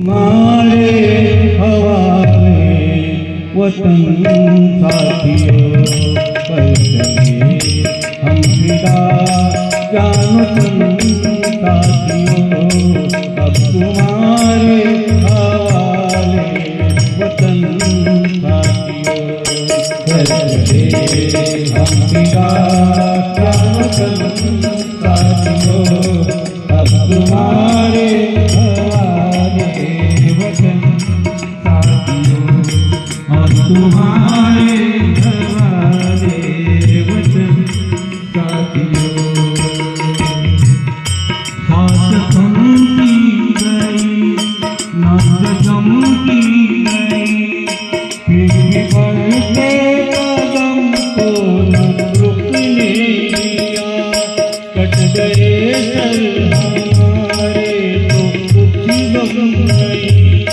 मारे हवाले वतन साथियों पर चले हम फिदा जान साथियों अब तुम्हारे हवाले वतन साथियों पर चले हम फिदा जान साथियों अब तुम्हारे तुम्हारे हवाले वतन साथियों साथ हम की गई नाज़ गम की गई फिर भी बढ़ते कदम को न रुकने दिया कट गए सर हमारे तो कुछ गम नहीं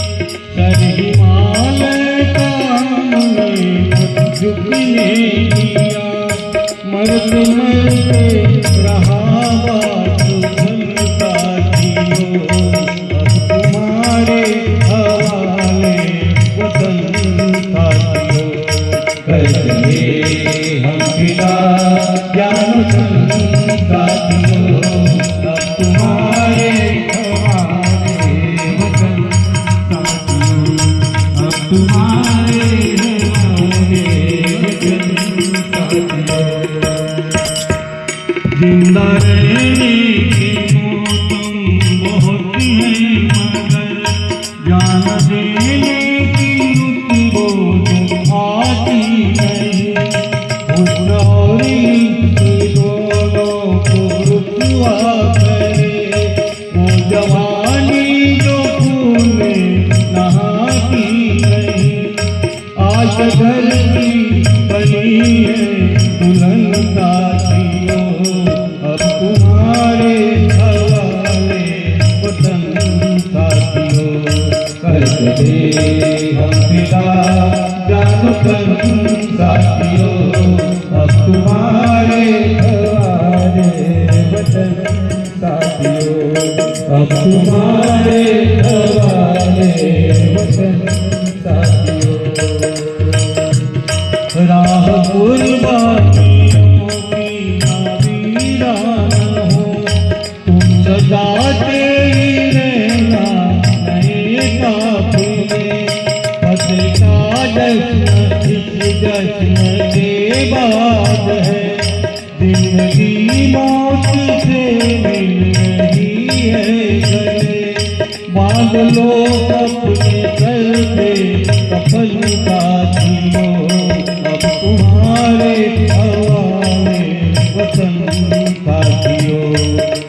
सर हिमालय का झुकने दिया मरते मरते रहा बातुन साथियों अब तुम्हारे हवाले वतन साथियों कर चले हम फिदा जान साथियों अब तुम्हारे हवाले वतन साथियों अब तुम्हारे जिंदा रहने के मौसम बहुत हैं मगर जान देने की रुत वो आती नहीं हुस्न और इश्क दोनों को रुतवा करे वो जवानी जो खून में नहाती नहीं आज घर की बनी है दुल्हन साथियों अब तुम्हारे हवाले वतन साथियों कर चले हम फिदा जान साथियों अब तुम्हारे हवाले वतन साथियों अब तुम्हारे हवाले वतन साथियों राह कुर्बानियों की वीरान हो तुम सदा तेरी रहना नए काफिले फतेह का जश्न इस जश्न के बाद है जिंदगी मौत से मिल रही है गले बांध लो अपने सर पे कफन साथियों अब तुम्हारे हवाले वतन साथियों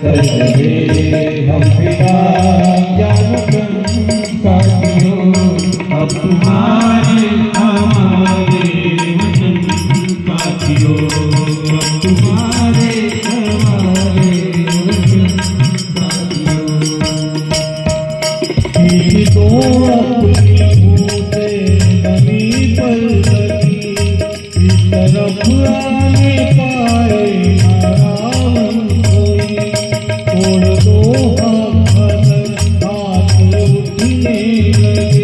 कर चले हम फिदा जान साथियों अब तुम्हारे हवाले वतन साथियों अब तुम्हारे हवाले वतन साथियों तो अपनी भूते नदी पर लगी इस तरफ आने पाए नाराम कोई तोड़ दो हाथ उठने लगे